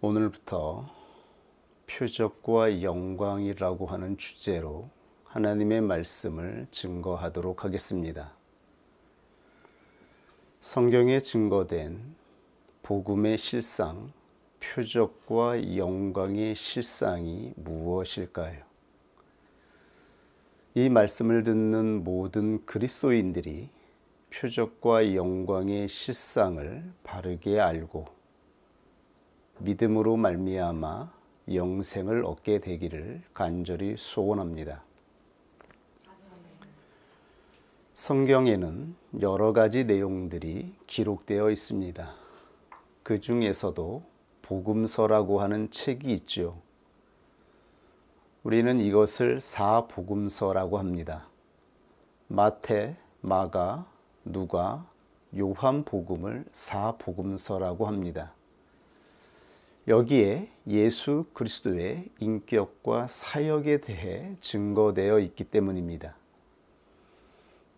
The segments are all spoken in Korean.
오늘부터 표적과 영광이라고 하는 주제로 하나님의 말씀을 증거하도록 하겠습니다. 성경에 증거된 복음의 실상, 표적과 영광의 실상이 무엇일까요? 이 말씀을 듣는 모든 그리스도인들이 표적과 영광의 실상을 바르게 알고 믿음으로 말미암아 영생을 얻게 되기를 간절히 소원합니다. 성경에는 여러 가지 내용들이 기록되어 있습니다. 그 중에서도 복음서라고 하는 책이 있죠. 우리는 이것을 사복음서라고 합니다. 마태, 마가, 누가, 요한복음을 사복음서라고 합니다. 여기에 예수 그리스도의 인격과 사역에 대해 증거되어 있기 때문입니다.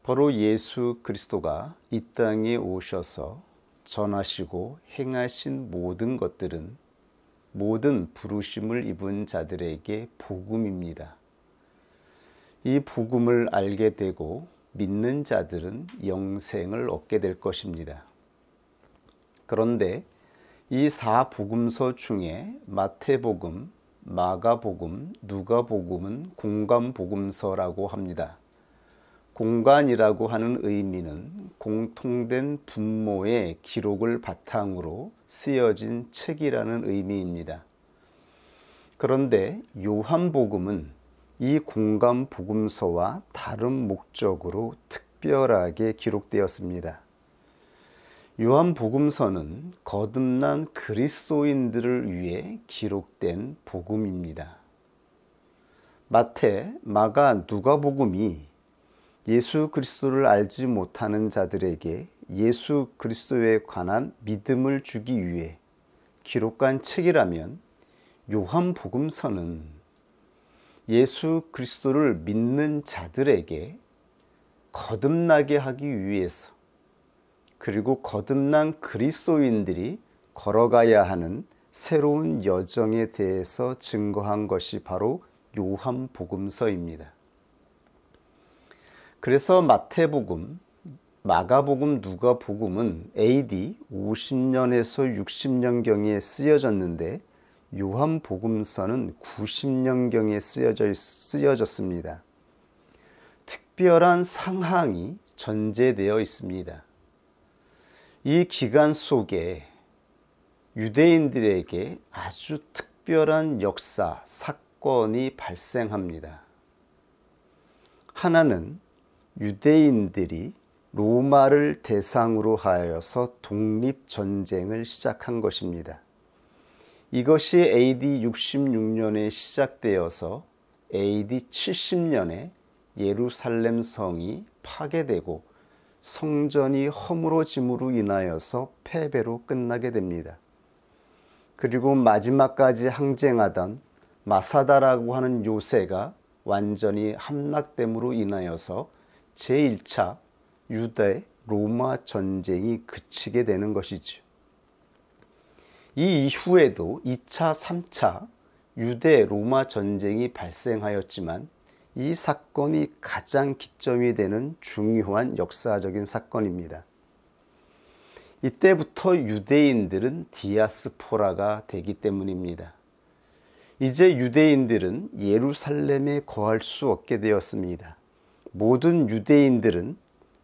바로 예수 그리스도가 이 땅에 오셔서 전하시고 행하신 모든 것들은 모든 부르심을 입은 자들에게 복음입니다. 이 복음을 알게 되고 믿는 자들은 영생을 얻게 될 것입니다. 그런데 이 사복음서 중에 마태복음, 마가복음, 누가복음은 공관복음서라고 합니다. 공관이라고 하는 의미는 공통된 분모의 기록을 바탕으로 쓰여진 책이라는 의미입니다. 그런데 요한복음은 이 공관복음서와 다른 목적으로 특별하게 기록되었습니다. 요한복음서는 거듭난 그리스도인들을 위해 기록된 복음입니다. 마태, 마가, 누가복음이 예수 그리스도를 알지 못하는 자들에게 예수 그리스도에 관한 믿음을 주기 위해 기록한 책이라면 요한복음서는 예수 그리스도를 믿는 자들에게 거듭나게 하기 위해서 그리고 거듭난 그리스도인들이 걸어가야 하는 새로운 여정에 대해서 증거한 것이 바로 요한복음서입니다. 그래서 마태복음, 마가복음, 누가복음은 AD 50년에서 60년경에 쓰여졌는데 요한복음서는 90년경에 쓰여졌습니다. 특별한 상황이 전제되어 있습니다. 이 기간 속에 유대인들에게 아주 특별한 역사, 사건이 발생합니다. 하나는 유대인들이 로마를 대상으로 하여서 독립전쟁을 시작한 것입니다. 이것이 AD 66년에 시작되어서 AD 70년에 예루살렘 성이 파괴되고 성전이 허물어짐으로 인하여서 패배로 끝나게 됩니다. 그리고 마지막까지 항쟁하던 마사다라고 하는 요새가 완전히 함락됨으로 인하여서 제1차 유대 로마 전쟁이 그치게 되는 것이죠. 이 이후에도 2차, 3차 유대 로마 전쟁이 발생하였지만 이 사건이 가장 기점이 되는 중요한 역사적인 사건입니다. 이때부터 유대인들은 디아스포라가 되기 때문입니다. 이제 유대인들은 예루살렘에 거할 수 없게 되었습니다. 모든 유대인들은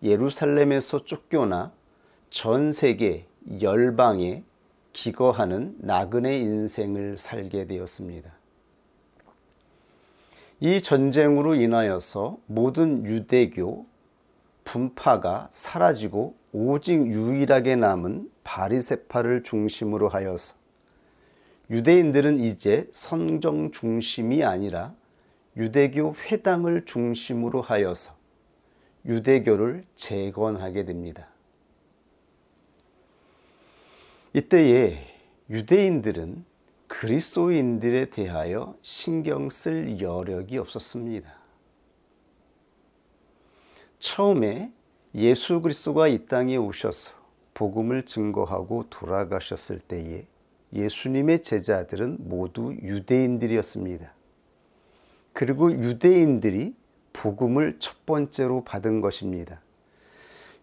예루살렘에서 쫓겨나 전 세계 열방에 기거하는 나그네 인생을 살게 되었습니다. 이 전쟁으로 인하여서 모든 유대교 분파가 사라지고 오직 유일하게 남은 바리새파를 중심으로 하여서 유대인들은 이제 성정 중심이 아니라 유대교 회당을 중심으로 하여서 유대교를 재건하게 됩니다. 이때에 유대인들은 그리스도인들에 대하여 신경 쓸 여력이 없었습니다. 처음에 예수 그리스도가 이 땅에 오셔서 복음을 증거하고 돌아가셨을 때에 예수님의 제자들은 모두 유대인들이었습니다. 그리고 유대인들이 복음을 첫 번째로 받은 것입니다.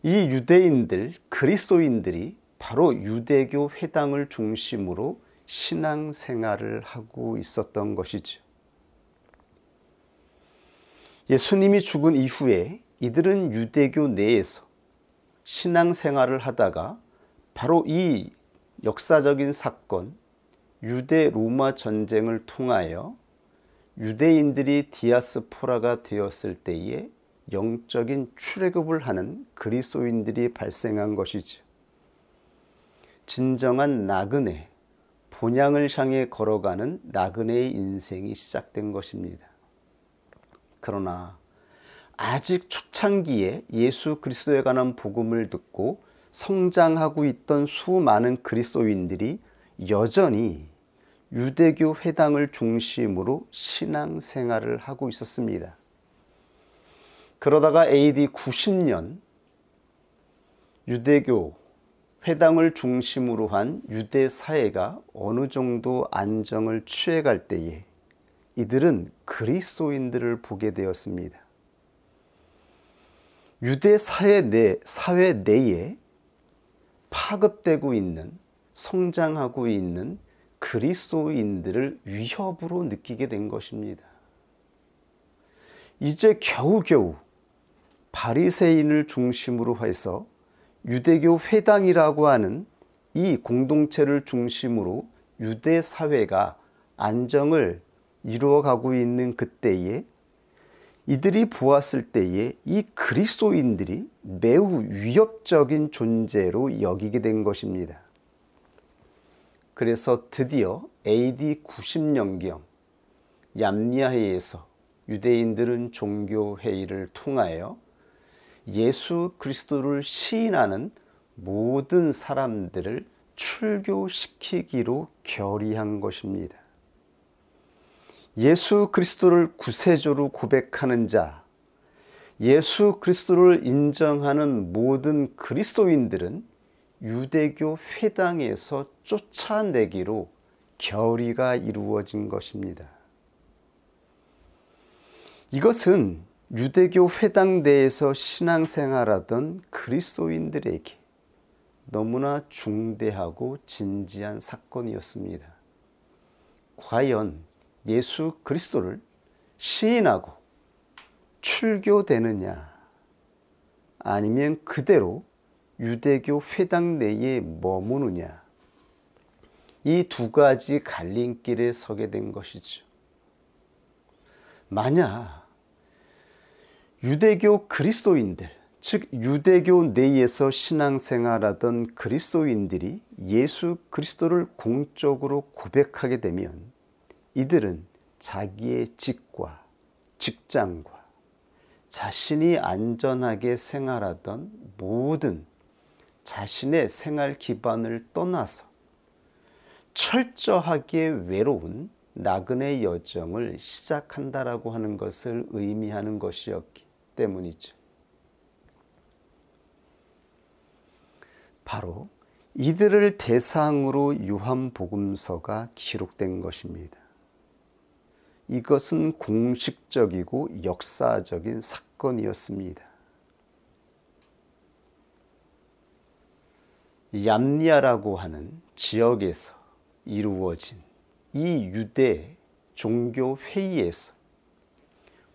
이 유대인들, 그리스도인들이 바로 유대교 회당을 중심으로 신앙생활을 하고 있었던 것이죠. 예수님이 죽은 이후에 이들은 유대교 내에서 신앙생활을 하다가 바로 이 역사적인 사건, 유대 로마 전쟁을 통하여 유대인들이 디아스포라가 되었을 때에 영적인 출애굽을 하는 그리스도인들이 발생한 것이죠. 진정한 나그네, 본향을 향해 걸어가는 나그네의 인생이 시작된 것입니다. 그러나 아직 초창기에 예수 그리스도에 관한 복음을 듣고 성장하고 있던 수많은 그리스도인들이 여전히 유대교 회당을 중심으로 신앙생활을 하고 있었습니다. 그러다가 AD 90년 유대교 회당을 중심으로 한 유대 사회가 어느 정도 안정을 취해갈 때에 이들은 그리스도인들을 보게 되었습니다. 유대 사회 내에 파급되고 있는, 성장하고 있는 그리스도인들을 위협으로 느끼게 된 것입니다. 이제 겨우겨우 바리새인을 중심으로 해서 유대교 회당이라고 하는 이 공동체를 중심으로 유대 사회가 안정을 이루어가고 있는 그때에 이들이 보았을 때에 이 그리스도인들이 매우 위협적인 존재로 여기게 된 것입니다. 그래서 드디어 AD 90년경 얌니아해에서 유대인들은 종교회의를 통하여 예수 그리스도를 시인하는 모든 사람들을 출교시키기로 결의한 것입니다. 예수 그리스도를 구세주로 고백하는 자, 예수 그리스도를 인정하는 모든 그리스도인들은 유대교 회당에서 쫓아내기로 결의가 이루어진 것입니다. 이것은 유대교 회당 내에서 신앙생활하던 그리스도인들에게 너무나 중대하고 진지한 사건이었습니다. 과연 예수 그리스도를 시인하고 출교되느냐, 아니면 그대로 유대교 회당 내에 머무느냐, 이 두 가지 갈림길에 서게 된 것이죠. 만약 유대교 그리스도인들, 즉 유대교 내에서 신앙생활하던 그리스도인들이 예수 그리스도를 공적으로 고백하게 되면 이들은 자기의 집과 직장과 자신이 안전하게 생활하던 모든 자신의 생활 기반을 떠나서 철저하게 외로운 나그네 여정을 시작한다라고 하는 것을 의미하는 것이었기 때문이죠. 바로 이들을 대상으로 요한복음서가 기록된 것입니다. 이것은 공식적이고 역사적인 사건이었습니다. 얌니아라고 하는 지역에서 이루어진 이 유대 종교 회의에서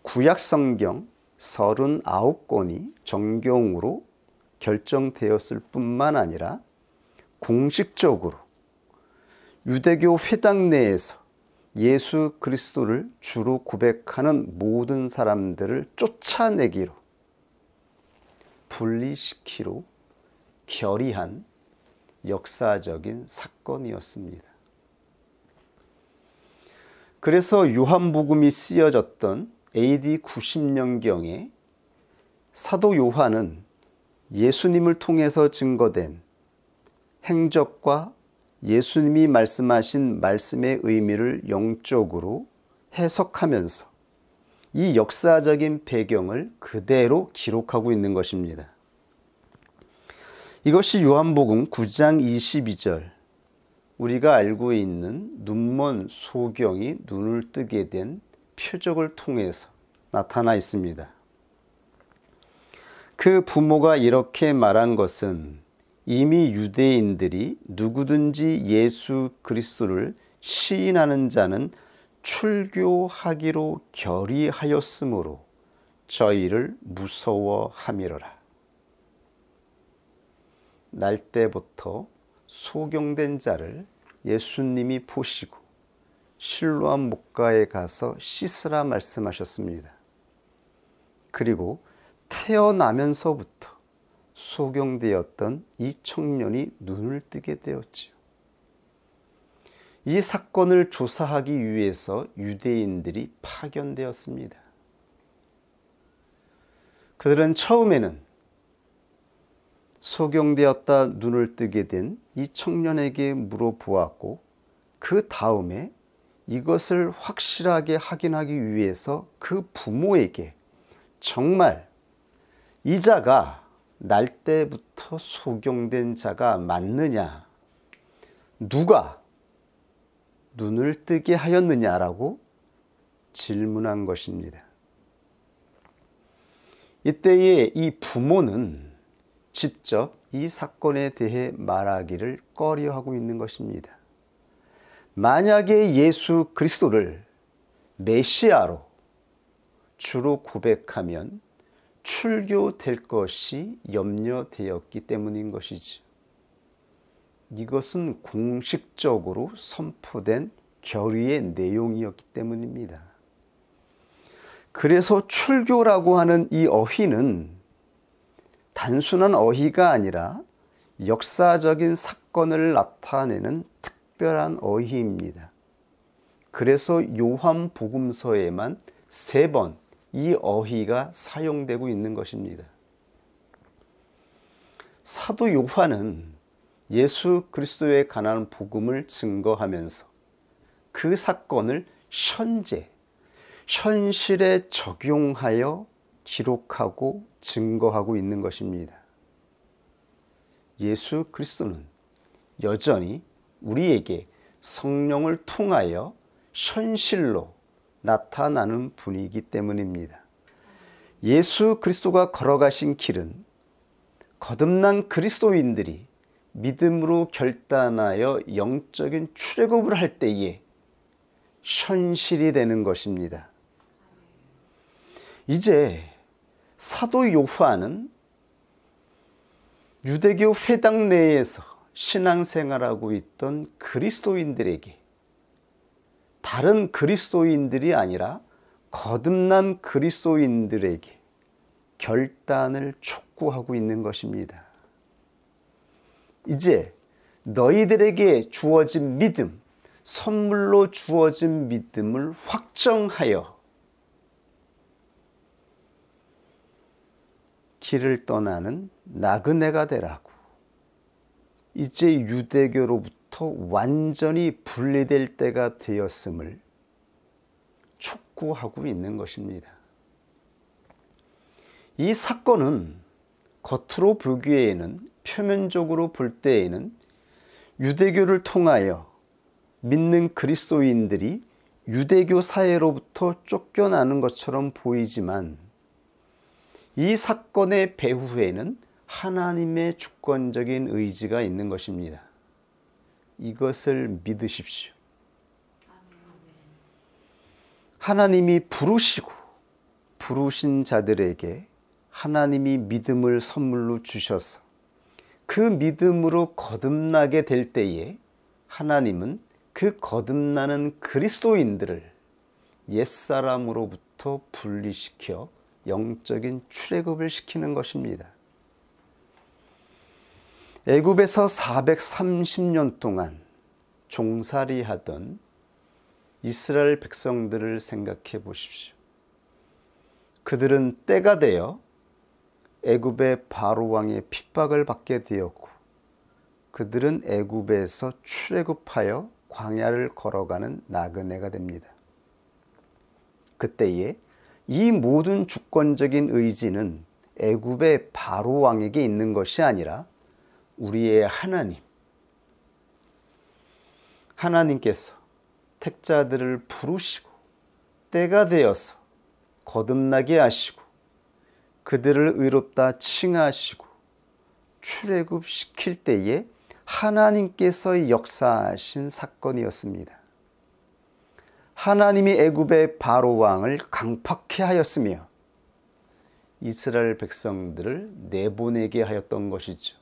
구약 성경 39권이 정경으로 결정되었을 뿐만 아니라 공식적으로 유대교 회당 내에서 예수 그리스도를 주로 고백하는 모든 사람들을 쫓아내기로, 분리시키로 결의한 역사적인 사건이었습니다. 그래서 요한복음이 쓰여졌던 AD 90년경에 사도 요한은 예수님을 통해서 증거된 행적과 예수님이 말씀하신 말씀의 의미를 영적으로 해석하면서 이 역사적인 배경을 그대로 기록하고 있는 것입니다. 이것이 요한복음 9장 22절, 우리가 알고 있는 눈먼 소경이 눈을 뜨게 된 표적을 통해서 나타나 있습니다. 그 부모가 이렇게 말한 것은 이미 유대인들이 누구든지 예수 그리스도를 시인하는 자는 출교하기로 결의하였으므로 저희를 무서워함이로라. 날 때부터 소경된 자를 예수님이 보시고 실로암 목가에 가서 씻으라 말씀하셨습니다. 그리고 태어나면서부터 소경되었던 이 청년이 눈을 뜨게 되었지요. 이 사건을 조사하기 위해서 유대인들이 파견되었습니다. 그들은 처음에는 소경되었다 눈을 뜨게 된 이 청년에게 물어보았고, 그 다음에 이것을 확실하게 확인하기 위해서 그 부모에게 정말 이 자가 날 때부터 소경된 자가 맞느냐, 누가 눈을 뜨게 하였느냐라고 질문한 것입니다. 이때에 이 부모는 직접 이 사건에 대해 말하기를 꺼려하고 있는 것입니다. 만약에 예수 그리스도를 메시아로 주로 고백하면 출교될 것이 염려되었기 때문인 것이지. 이것은 공식적으로 선포된 결의의 내용이었기 때문입니다. 그래서 출교라고 하는 이 어휘는 단순한 어휘가 아니라 역사적인 사건을 나타내는 특별한 어휘입니다. 그래서 요한복음서에만 3번 이 어휘가 사용되고 있는 것입니다. 사도 요한은 예수 그리스도에 관한 복음을 증거하면서 그 사건을 현실에 적용하여 기록하고 증거하고 있는 것입니다. 예수 그리스도는 여전히 우리에게 성령을 통하여 현실로 나타나는 분이기 때문입니다. 예수 그리스도가 걸어가신 길은 거듭난 그리스도인들이 믿음으로 결단하여 영적인 출애굽을 할 때에 현실이 되는 것입니다. 이제 사도 요한은 유대교 회당 내에서 신앙생활하고 있던 그리스도인들에게, 다른 그리스도인들이 아니라 거듭난 그리스도인들에게 결단을 촉구하고 있는 것입니다. 이제 너희들에게 주어진 믿음, 선물로 주어진 믿음을 확정하여 길을 떠나는 나그네가 되라고, 이제 유대교로부터 완전히 분리될 때가 되었음을 촉구하고 있는 것입니다. 이 사건은 겉으로 보기에는, 표면적으로 볼 때에는 유대교를 통하여 믿는 그리스도인들이 유대교 사회로부터 쫓겨나는 것처럼 보이지만, 이 사건의 배후에는 하나님의 주권적인 의지가 있는 것입니다. 이것을 믿으십시오. 하나님이 부르신 자들에게 하나님이 믿음을 선물로 주셔서 그 믿음으로 거듭나게 될 때에 하나님은 그 거듭나는 그리스도인들을 옛사람으로부터 분리시켜 영적인 출애굽을 시키는 것입니다. 애굽에서 430년 동안 종살이하던 이스라엘 백성들을 생각해 보십시오. 그들은 때가 되어 애굽의 바로 왕의 핍박을 받게 되었고, 그들은 애굽에서 출애굽하여 광야를 걸어가는 나그네가 됩니다. 그때에 이 모든 주권적인 의지는 애굽의 바로 왕에게 있는 것이 아니라 우리의 하나님, 하나님께서 택자들을 부르시고 때가 되어서 거듭나게 하시고 그들을 의롭다 칭하시고 출애굽시킬 때에 하나님께서 역사하신 사건이었습니다. 하나님이 애굽의 바로 왕을 강팍해 하였으며 이스라엘 백성들을 내보내게 하였던 것이죠.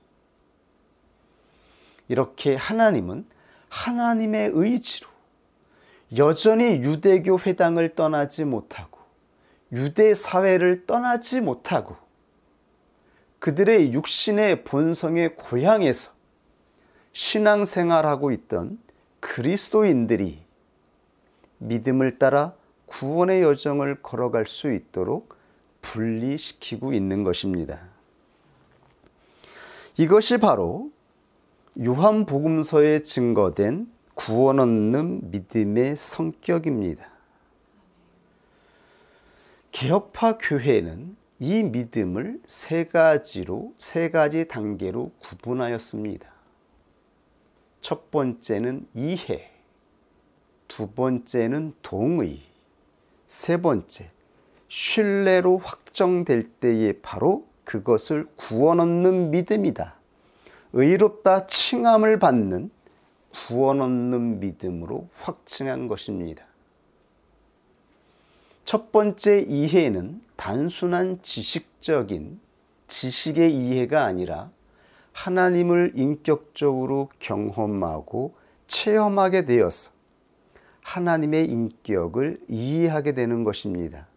이렇게 하나님은 하나님의 의지로 여전히 유대교 회당을 떠나지 못하고 유대 사회를 떠나지 못하고 그들의 육신의 본성의 고향에서 신앙생활하고 있던 그리스도인들이 믿음을 따라 구원의 여정을 걸어갈 수 있도록 분리시키고 있는 것입니다. 이것이 바로 요한복음서에 증거된 구원 얻는 믿음의 성격입니다. 개혁파 교회는 이 믿음을 세 가지 단계로 구분하였습니다. 첫 번째는 이해, 두 번째는 동의, 세 번째 신뢰로 확정될 때에 바로 그것을 구원 얻는 믿음이다. 의롭다 칭함을 받는 구원 얻는 믿음으로 확증한 것입니다. 첫 번째 이해는 단순한 지식의 이해가 아니라 하나님을 인격적으로 경험하고 체험하게 되어서 하나님의 인격을 이해하게 되는 것입니다.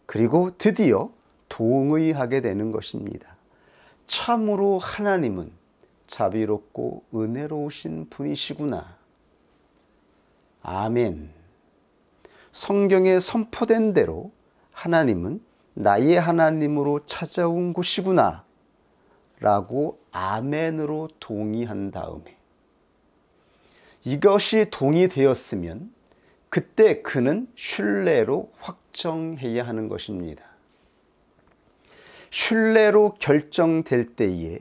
그리고 드디어 동의하게 되는 것입니다. 참으로 하나님은 자비롭고 은혜로우신 분이시구나. 아멘. 성경에 선포된 대로 하나님은 나의 하나님으로 찾아온 곳이구나 라고 아멘으로 동의한 다음에 이것이 동의되었으면 그때 그는 신뢰로 확정해야 하는 것입니다. 신뢰로 결정될 때에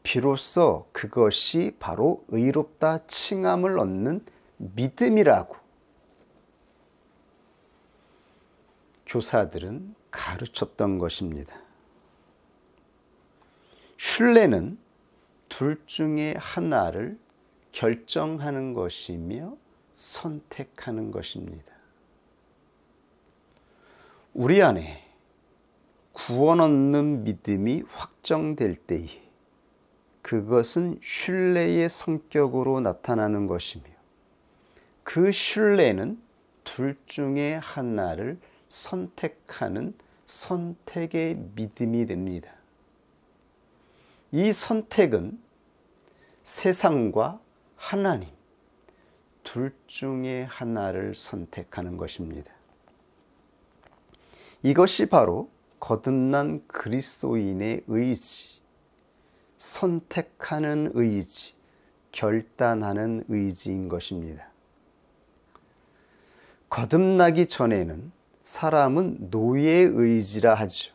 비로소 그것이 바로 의롭다 칭함을 얻는 믿음이라고 교사들은 가르쳤던 것입니다. 신뢰는 둘 중에 하나를 결정하는 것이며 선택하는 것입니다. 우리 안에 구원 얻는 믿음이 확정될 때에 그것은 신뢰의 성격으로 나타나는 것이며 그 신뢰는 둘 중에 하나를 선택하는 선택의 믿음이 됩니다. 이 선택은 세상과 하나님 둘 중에 하나를 선택하는 것입니다. 이것이 바로 거듭난 그리스도인의 의지, 선택하는 의지, 결단하는 의지인 것입니다. 거듭나기 전에는 사람은 노예의 의지라 하죠.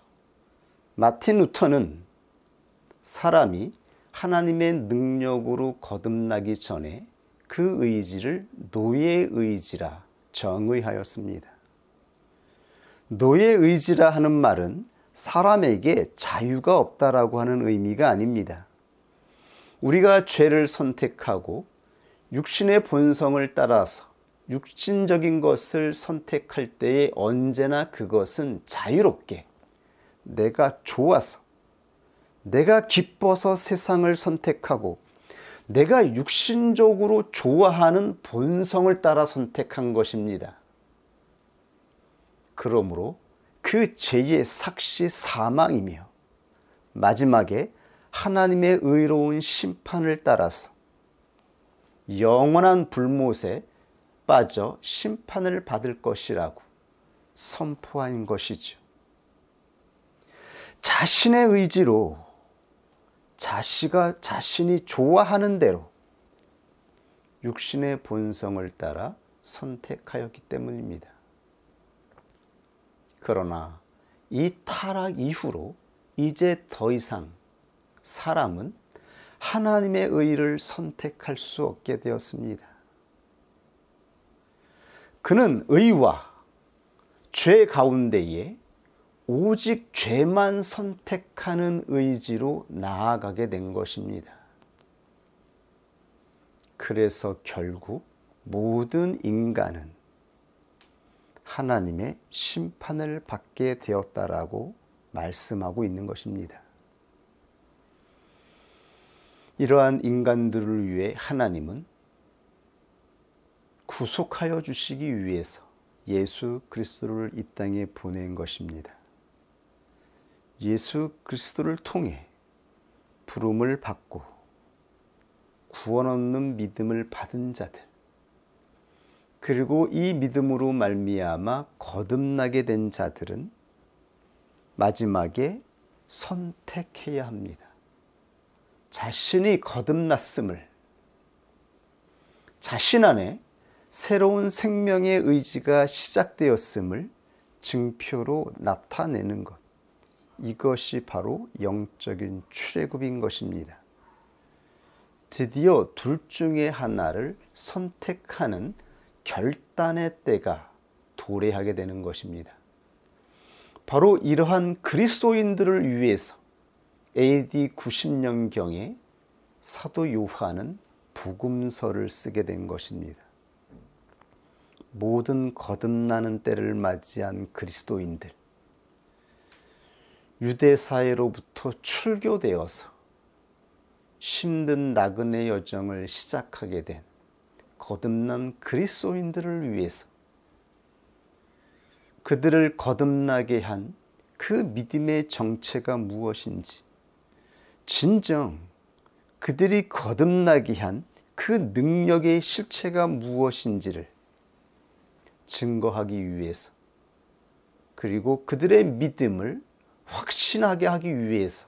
마틴 루터는 사람이 하나님의 능력으로 거듭나기 전에 그 의지를 노예의 의지라 정의하였습니다. 노예의 의지라 하는 말은 사람에게 자유가 없다라고 하는 의미가 아닙니다. 우리가 죄를 선택하고 육신의 본성을 따라서 육신적인 것을 선택할 때에 언제나 그것은 자유롭게 내가 좋아서 내가 기뻐서 세상을 선택하고 내가 육신적으로 좋아하는 본성을 따라 선택한 것입니다. 그러므로 그 죄의 삭시 사망이며 마지막에 하나님의 의로운 심판을 따라서 영원한 불못에 빠져 심판을 받을 것이라고 선포한 것이죠. 자신의 의지로 자신이 좋아하는 대로 육신의 본성을 따라 선택하였기 때문입니다. 그러나 이 타락 이후로 이제 더 이상 사람은 하나님의 의를 선택할 수 없게 되었습니다. 그는 의와 죄 가운데에 오직 죄만 선택하는 의지로 나아가게 된 것입니다. 그래서 결국 모든 인간은 하나님의 심판을 받게 되었다라고 말씀하고 있는 것입니다. 이러한 인간들을 위해 하나님은 구속하여 주시기 위해서 예수 그리스도를 이 땅에 보낸 것입니다. 예수 그리스도를 통해 부름을 받고 구원 얻는 믿음을 받은 자들, 그리고 이 믿음으로 말미암아 거듭나게 된 자들은 마지막에 선택해야 합니다. 자신이 거듭났음을, 자신 안에 새로운 생명의 의지가 시작되었음을 증표로 나타내는 것, 이것이 바로 영적인 출애굽인 것입니다. 드디어 둘 중에 하나를 선택하는 결단의 때가 도래하게 되는 것입니다. 바로 이러한 그리스도인들을 위해서 AD 90년경에 사도 요한은 복음서를 쓰게 된 것입니다. 모든 거듭나는 때를 맞이한 그리스도인들, 유대 사회로부터 출교되어서 힘든 나그네 여정을 시작하게 된 거듭난 그리스도인들을 위해서 그들을 거듭나게 한 그 믿음의 정체가 무엇인지, 진정 그들이 거듭나게 한 그 능력의 실체가 무엇인지를 증거하기 위해서, 그리고 그들의 믿음을 확신하게 하기 위해서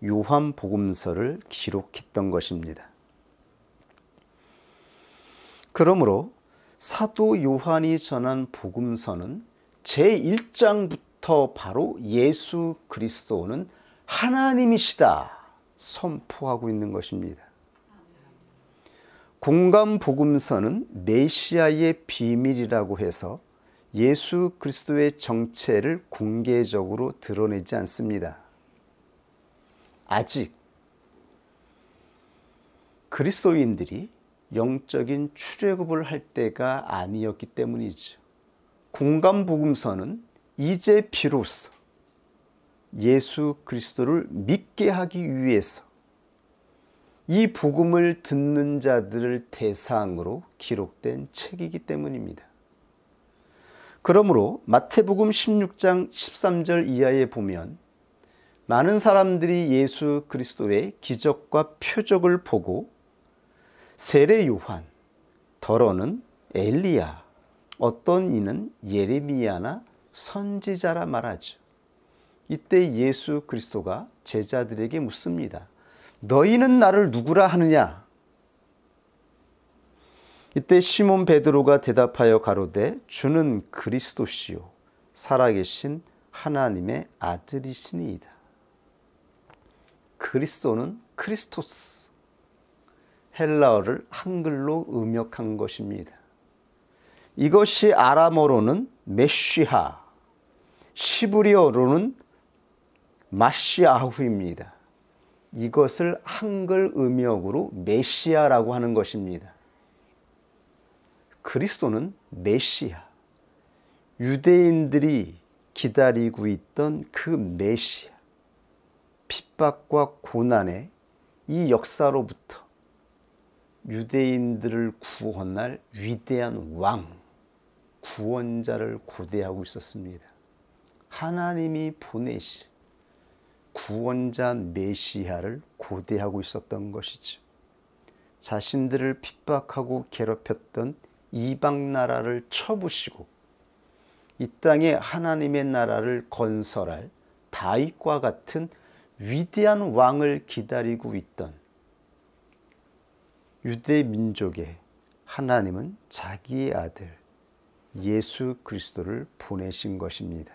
요한복음서를 기록했던 것입니다. 그러므로 사도 요한이 전한 복음서는 제1장부터 바로 예수 그리스도는 하나님이시다 선포하고 있는 것입니다. 공감복음서는 메시아의 비밀이라고 해서 예수 그리스도의 정체를 공개적으로 드러내지 않습니다. 아직 그리스도인들이 영적인 출애굽을 할 때가 아니었기 때문이죠. 공감복음서는 이제 비로소 예수 그리스도를 믿게 하기 위해서 이 복음을 듣는 자들을 대상으로 기록된 책이기 때문입니다. 그러므로 마태복음 16장 13절 이하에 보면 많은 사람들이 예수 그리스도의 기적과 표적을 보고 세례 요한, 더러는 엘리야, 어떤 이는 예레미야나 선지자라 말하죠. 이때 예수 그리스도가 제자들에게 묻습니다. 너희는 나를 누구라 하느냐? 이때 시몬 베드로가 대답하여 가로되 주는 그리스도시요 살아계신 하나님의 아들이시니이다. 그리스도는 크리스토스, 헬라어를 한글로 음역한 것입니다. 이것이 아람어로는 메시하, 시브리어로는 마시아후입니다. 이것을 한글 음역으로 메시아라고 하는 것입니다. 그리스도는 메시아, 유대인들이 기다리고 있던 그 메시아, 핍박과 고난의 이 역사로부터 유대인들을 구원할 위대한 왕, 구원자를 고대하고 있었습니다. 하나님이 보내실 구원자 메시아를 고대하고 있었던 것이죠. 자신들을 핍박하고 괴롭혔던 이방 나라를 쳐부시고 이 땅에 하나님의 나라를 건설할 다윗과 같은 위대한 왕을 기다리고 있던 유대 민족에 하나님은 자기의 아들 예수 그리스도를 보내신 것입니다.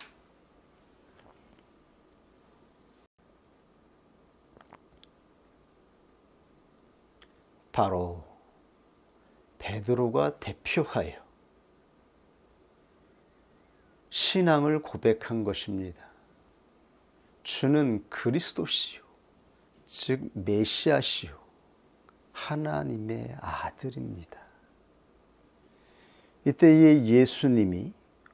바로 베드로가 대표하여 신앙을 고백한 것입니다. 주는 그리스도시요, 즉 메시아시요, 하나님의 아들입니다. 이때에 예수님이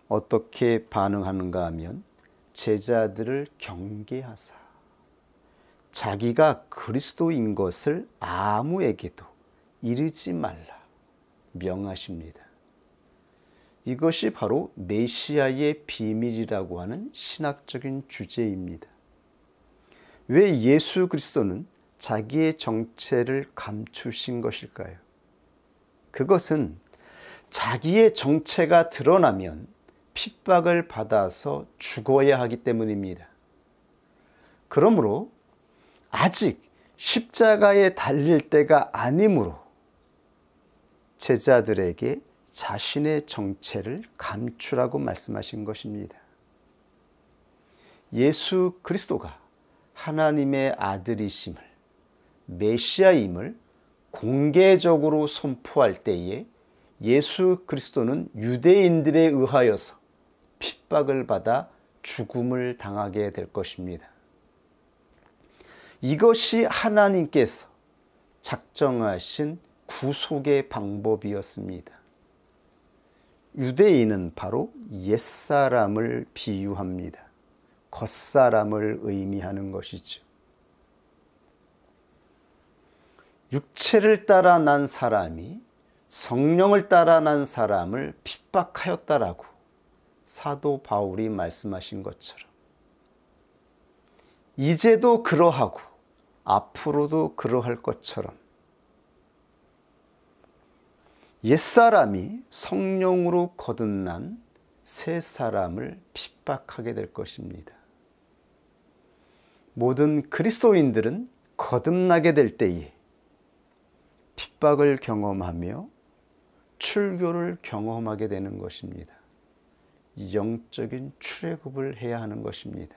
어떻게 반응하는가 하면 제자들을 경계하사 자기가 그리스도인 것을 아무에게도 이르지 말라 명하십니다. 이것이 바로 메시아의 비밀이라고 하는 신학적인 주제입니다. 왜 예수 그리스도는 자기의 정체를 감추신 것일까요? 그것은 자기의 정체가 드러나면 핍박을 받아서 죽어야 하기 때문입니다. 그러므로 아직 십자가에 달릴 때가 아니므로 제자들에게 자신의 정체를 감추라고 말씀하신 것입니다. 예수 그리스도가 하나님의 아들이심을, 메시아임을 공개적으로 선포할 때에 예수 그리스도는 유대인들에 의하여서 핍박을 받아 죽음을 당하게 될 것입니다. 이것이 하나님께서 작정하신 구속의 방법이었습니다. 유대인은 바로 옛사람을 비유합니다. 겉사람을 의미하는 것이죠. 육체를 따라 난 사람이 성령을 따라 난 사람을 핍박하였다라고 사도 바울이 말씀하신 것처럼 이제도 그러하고 앞으로도 그러할 것처럼 옛사람이 성령으로 거듭난 새 사람을 핍박하게 될 것입니다. 모든 그리스도인들은 거듭나게 될 때에 핍박을 경험하며 출교를 경험하게 되는 것입니다. 영적인 출애굽을 해야 하는 것입니다.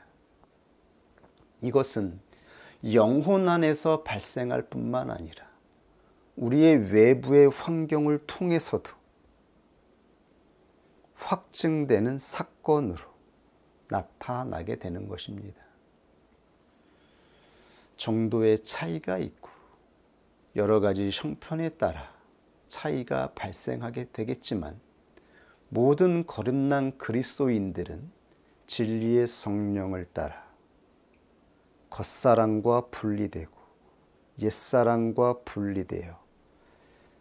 이것은 영혼 안에서 발생할 뿐만 아니라 우리의 외부의 환경을 통해서도 확증되는 사건으로 나타나게 되는 것입니다. 정도의 차이가 있고 여러 가지 형편에 따라 차이가 발생하게 되겠지만 모든 거듭난 그리스도인들은 진리의 성령을 따라 겉사람과 분리되고 옛사람과 분리되어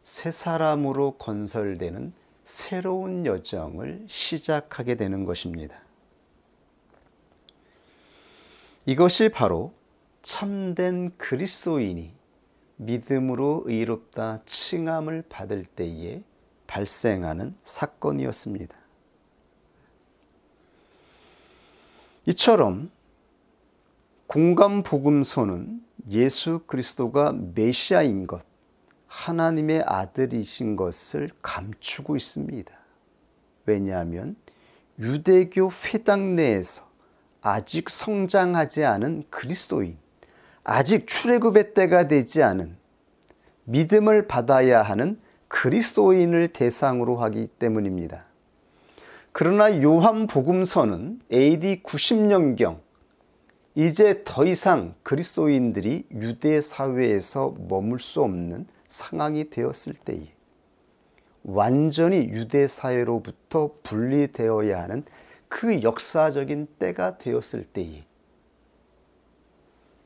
새 사람으로 건설되는 새로운 여정을 시작하게 되는 것입니다. 이것이 바로 참된 그리스도인이 믿음으로 의롭다 칭함을 받을 때에 발생하는 사건이었습니다. 이처럼 공감복음서는 예수 그리스도가 메시아인 것, 하나님의 아들이신 것을 감추고 있습니다. 왜냐하면 유대교 회당 내에서 아직 성장하지 않은 그리스도인, 아직 출애굽의 때가 되지 않은 믿음을 받아야 하는 그리스도인을 대상으로 하기 때문입니다. 그러나 요한복음서는 AD 90년경 이제 더 이상 그리스도인들이 유대 사회에서 머물 수 없는 상황이 되었을 때에 완전히 유대 사회로부터 분리되어야 하는 그 역사적인 때가 되었을 때에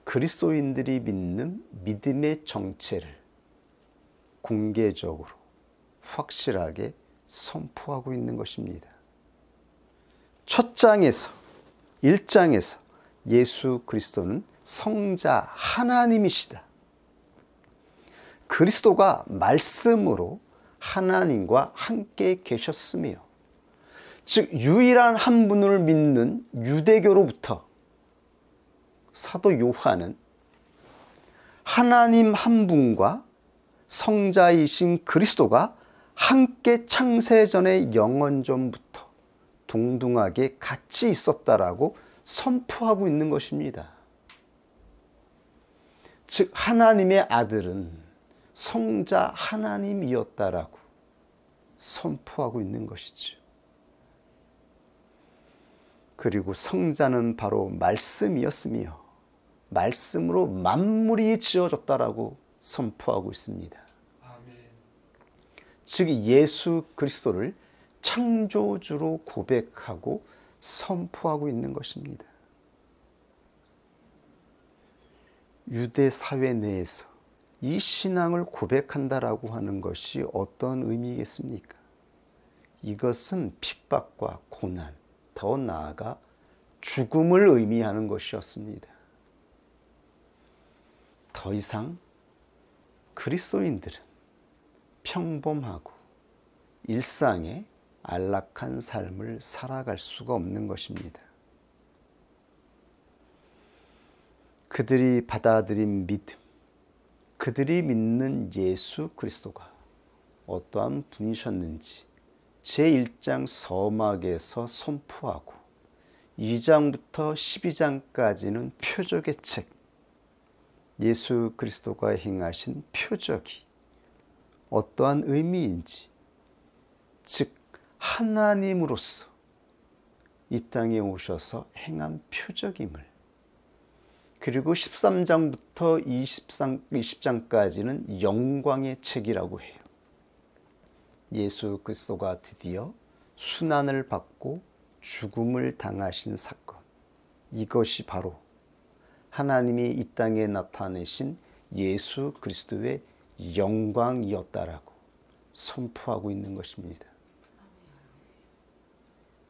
그리스도인들이 믿는 믿음의 정체를 공개적으로 확실하게 선포하고 있는 것입니다. 첫 장에서 1장에서 예수 그리스도는 성자 하나님이시다. 그리스도가 말씀으로 하나님과 함께 계셨으며 즉 유일한 한 분을 믿는 유대교로부터 사도 요한은 하나님 한 분과 성자이신 그리스도가 함께 창세전의 영원전부터 동등하게 같이 있었다라고 선포하고 있는 것입니다. 즉 하나님의 아들은 성자 하나님이었다라고 선포하고 있는 것이죠. 그리고 성자는 바로 말씀이었으며 말씀으로 만물이 지어졌다라고 선포하고 있습니다. 아멘. 즉 예수 그리스도를 창조주로 고백하고 선포하고 있는 것입니다. 유대 사회 내에서 이 신앙을 고백한다라고 하는 것이 어떤 의미겠습니까? 이것은 핍박과 고난, 더 나아가 죽음을 의미하는 것이었습니다. 더 이상 그리스도인들은 평범하고 일상의 안락한 삶을 살아갈 수가 없는 것입니다. 그들이 받아들인 믿음, 그들이 믿는 예수 그리스도가 어떠한 분이셨는지 제1장 서막에서 선포하고 2장부터 12장까지는 표적의 책, 예수 그리스도가 행하신 표적이 어떠한 의미인지, 즉 하나님으로서 이 땅에 오셔서 행한 표적임을, 그리고 13장부터 20장까지는 영광의 책이라고 해요. 예수 그리스도가 드디어 순환을 받고 죽음을 당하신 사건, 이것이 바로 하나님이 이 땅에 나타내신 예수 그리스도의 영광이었다라고 선포하고 있는 것입니다.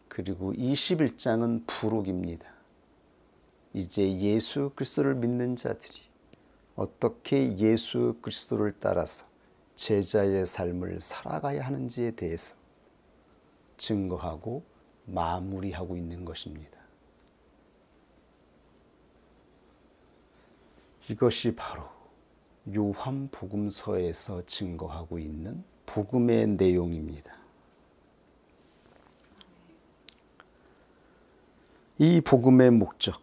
그리고 21장은 부록입니다. 이제 예수 그리스도를 믿는 자들이 어떻게 예수 그리스도를 따라서 제자의 삶을 살아가야 하는지에 대해서 증거하고 마무리하고 있는 것입니다. 이것이 바로 요한복음서에서 증거하고 있는 복음의 내용입니다. 이 복음의 목적,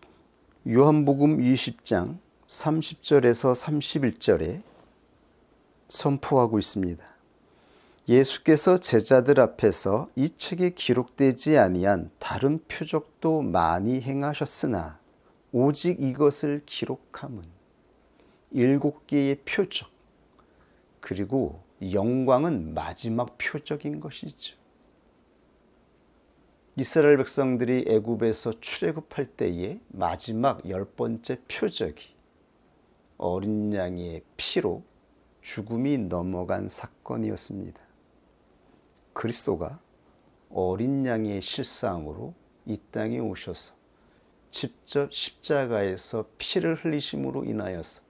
요한복음 20장 30절에서 31절에 선포하고 있습니다. 예수께서 제자들 앞에서 이 책에 기록되지 아니한 다른 표적도 많이 행하셨으나 오직 이것을 기록함은 7개의 표적, 그리고 영광은 마지막 표적인 것이죠. 이스라엘 백성들이 애굽에서 출애굽할 때의 마지막 10번째 표적이 어린 양의 피로 죽음이 넘어간 사건이었습니다. 그리스도가 어린 양의 실상으로 이 땅에 오셔서 직접 십자가에서 피를 흘리심으로 인하여서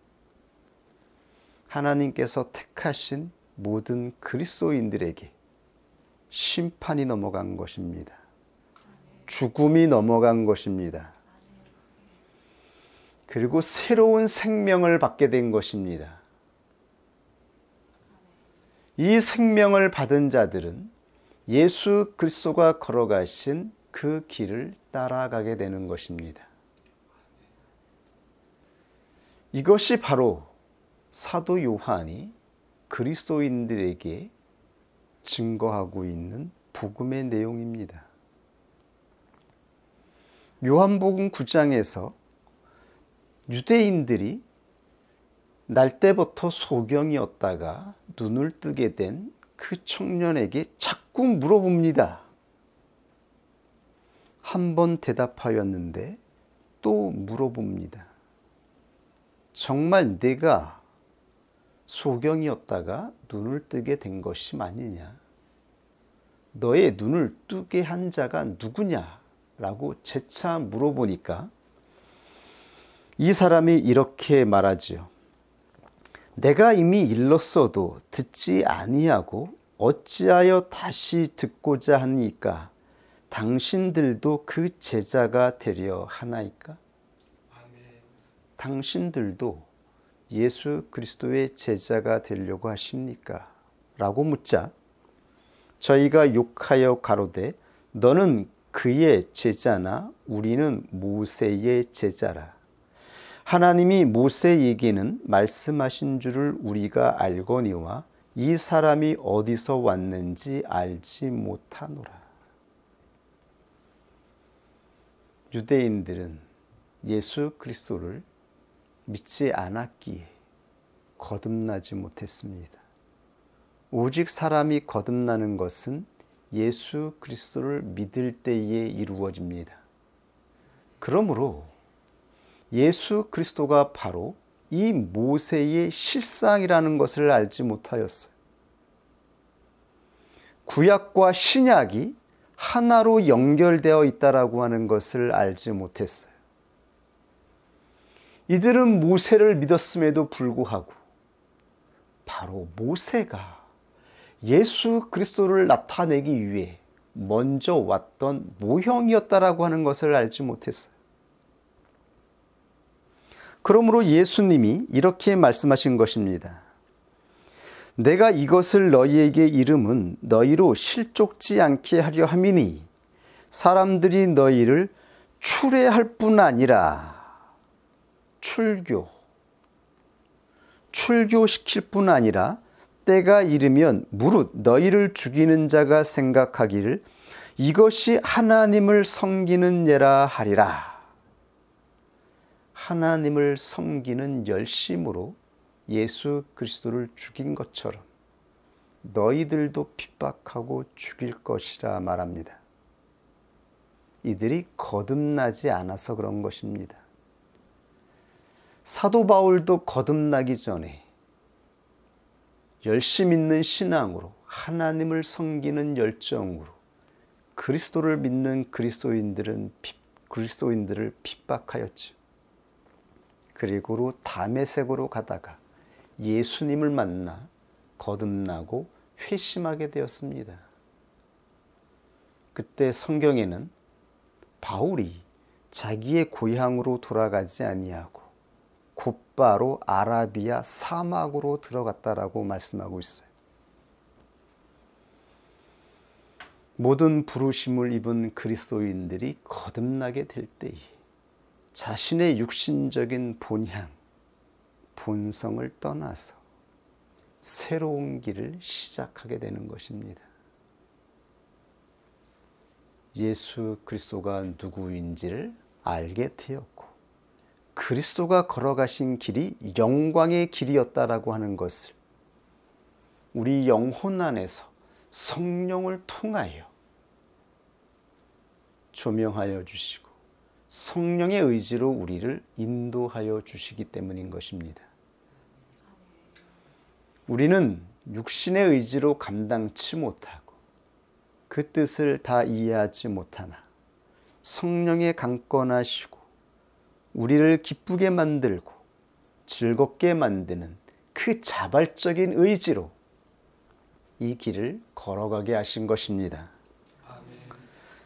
하나님께서 택하신 모든 그리스도인들에게 심판이 넘어간 것입니다. 죽음이 넘어간 것입니다. 그리고 새로운 생명을 받게 된 것입니다. 이 생명을 받은 자들은 예수 그리스도가 걸어가신 그 길을 따라가게 되는 것입니다. 이것이 바로 사도 요한이 그리스도인들에게 증거하고 있는 복음의 내용입니다. 요한복음 9장에서 유대인들이 날 때부터 소경이었다가 눈을 뜨게 된 그 청년에게 자꾸 물어봅니다. 한 번 대답하였는데 또 물어봅니다. 정말 내가 소경이었다가 눈을 뜨게 된 것이 맞느냐? 너의 눈을 뜨게 한 자가 누구냐? 라고 재차 물어보니까 이 사람이 이렇게 말하지요. 내가 이미 일렀어도 듣지 아니하고 어찌하여 다시 듣고자 하니까 당신들도 그 제자가 되려 하나이까? 아멘. 당신들도 예수 그리스도의 제자가 되려고 하십니까? 라고 묻자 저희가 욕하여 가로되 너는 그의 제자나 우리는 모세의 제자라. 하나님이 모세에게는 말씀하신 줄을 우리가 알거니와 이 사람이 어디서 왔는지 알지 못하노라. 유대인들은 예수 그리스도를 믿지 않았기에 거듭나지 못했습니다. 오직 사람이 거듭나는 것은 예수 그리스도를 믿을 때에 이루어집니다. 그러므로 예수 그리스도가 바로 이 모세의 실상이라는 것을 알지 못하였어요. 구약과 신약이 하나로 연결되어 있다라고 하는 것을 알지 못했어요. 이들은 모세를 믿었음에도 불구하고 바로 모세가 예수 그리스도를 나타내기 위해 먼저 왔던 모형이었다라고 하는 것을 알지 못했어요. 그러므로 예수님이 이렇게 말씀하신 것입니다. 내가 이것을 너희에게 이름은 너희로 실족지 않게 하려 함이니 사람들이 너희를 추례할 뿐 아니라 출교시킬 뿐 아니라 때가 이르면 무릇 너희를 죽이는 자가 생각하기를 이것이 하나님을 섬기는 예라 하리라. 하나님을 섬기는 열심으로 예수 그리스도를 죽인 것처럼 너희들도 핍박하고 죽일 것이라 말합니다. 이들이 거듭나지 않아서 그런 것입니다. 사도 바울도 거듭나기 전에 열심 있는 신앙으로 하나님을 섬기는 열정으로 그리스도를 믿는 그리스도인들을 핍박하였죠. 그리고 다메섹으로 가다가 예수님을 만나 거듭나고 회심하게 되었습니다. 그때 성경에는 바울이 자기의 고향으로 돌아가지 아니하고 곧바로 아라비아 사막으로 들어갔다라고 말씀하고 있어요. 모든 부르심을 입은 그리스도인들이 거듭나게 될 때에 자신의 육신적인 본향, 본성을 떠나서 새로운 길을 시작하게 되는 것입니다. 예수 그리스도가 누구인지를 알게 되었고 그리스도가 걸어가신 길이 영광의 길이었다라고 하는 것을 우리 영혼 안에서 성령을 통하여 조명하여 주시고 성령의 의지로 우리를 인도하여 주시기 때문인 것입니다. 우리는 육신의 의지로 감당치 못하고 그 뜻을 다 이해하지 못하나 성령의 강권하시고 우리를 기쁘게 만들고 즐겁게 만드는 그 자발적인 의지로 이 길을 걸어가게 하신 것입니다.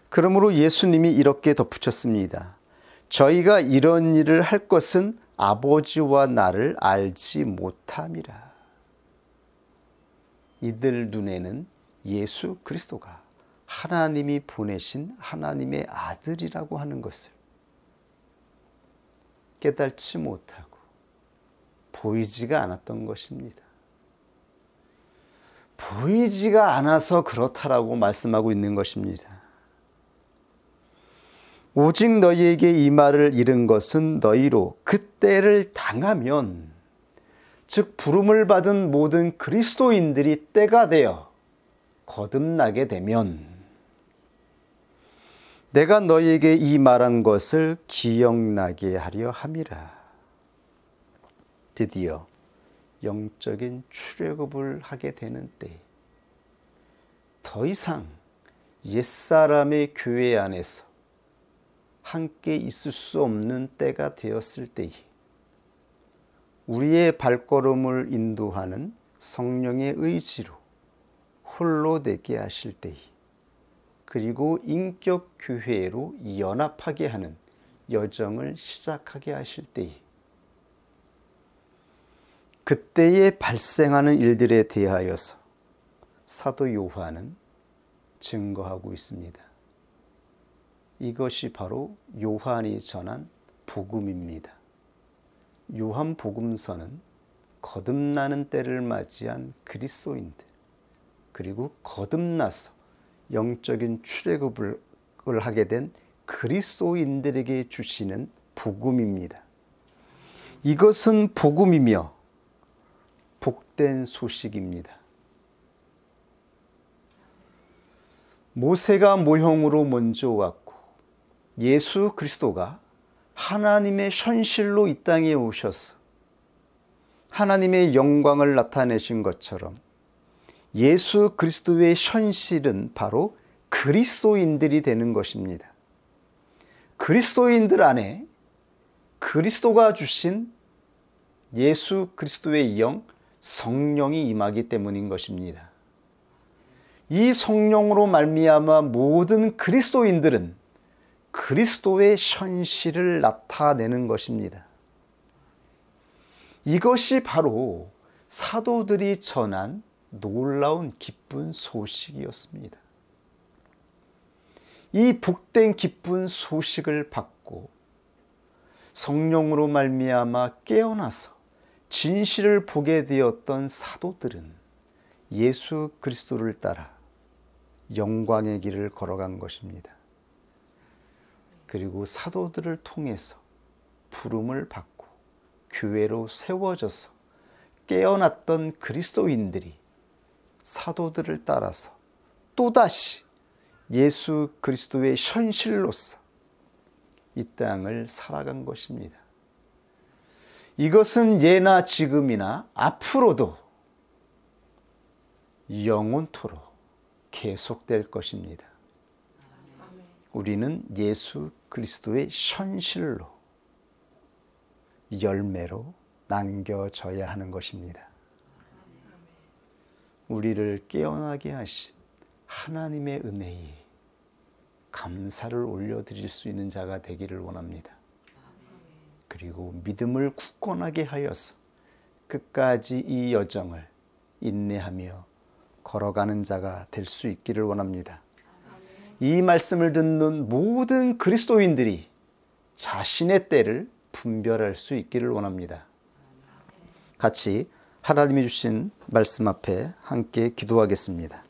그러므로 예수님이 이렇게 덧붙였습니다. 저희가 이런 일을 할 것은 아버지와 나를 알지 못함이라. 이들 눈에는 예수 그리스도가 하나님이 보내신 하나님의 아들이라고 하는 것을 깨닫지 못하고 보이지가 않았던 것입니다. 보이지가 않아서 그렇다라고 말씀하고 있는 것입니다. 오직 너희에게 이 말을 이른 것은 너희로 그때를 당하면 즉 부름을 받은 모든 그리스도인들이 때가 되어 거듭나게 되면 내가 너희에게 이 말한 것을 기억나게 하려 함이라. 드디어 영적인 출애굽을 하게 되는 때 더 이상 옛사람의 교회 안에서 함께 있을 수 없는 때가 되었을 때에 우리의 발걸음을 인도하는 성령의 의지로 홀로 되게 하실 때에 그리고 인격 교회로 연합하게 하는 여정을 시작하게 하실 때에 그때에 발생하는 일들에 대하여서 사도 요한은 증거하고 있습니다. 이것이 바로 요한이 전한 복음입니다. 요한 복음서는 거듭나는 때를 맞이한 그리스도인들 그리고 거듭나서 영적인 출애굽을 하게 된 그리스도인들에게 주시는 복음입니다. 이것은 복음이며 복된 소식입니다. 모세가 모형으로 먼저 왔고 예수 그리스도가 하나님의 현실로 이 땅에 오셔서 하나님의 영광을 나타내신 것처럼 예수 그리스도의 현실은 바로 그리스도인들이 되는 것입니다. 그리스도인들 안에 그리스도가 주신 예수 그리스도의 영, 성령이 임하기 때문인 것입니다. 이 성령으로 말미암아 모든 그리스도인들은 그리스도의 현실을 나타내는 것입니다. 이것이 바로 사도들이 전한 놀라운 기쁜 소식이었습니다. 이 복된 기쁜 소식을 받고 성령으로 말미암아 깨어나서 진실을 보게 되었던 사도들은 예수 그리스도를 따라 영광의 길을 걸어간 것입니다. 그리고 사도들을 통해서 부름을 받고 교회로 세워져서 깨어났던 그리스도인들이 사도들을 따라서 또다시 예수 그리스도의 현실로서 이 땅을 살아간 것입니다. 이것은 예나 지금이나 앞으로도 영원토록 계속될 것입니다. 우리는 예수 그리스도의 현실로 열매로 남겨져야 하는 것입니다. 우리를 깨어나게 하신 하나님의 은혜에 감사를 올려드릴 수 있는 자가 되기를 원합니다. 그리고 믿음을 굳건하게 하여서 끝까지 이 여정을 인내하며 걸어가는 자가 될 수 있기를 원합니다. 이 말씀을 듣는 모든 그리스도인들이 자신의 때를 분별할 수 있기를 원합니다. 같이 하나님이 주신 말씀 앞에 함께 기도하겠습니다.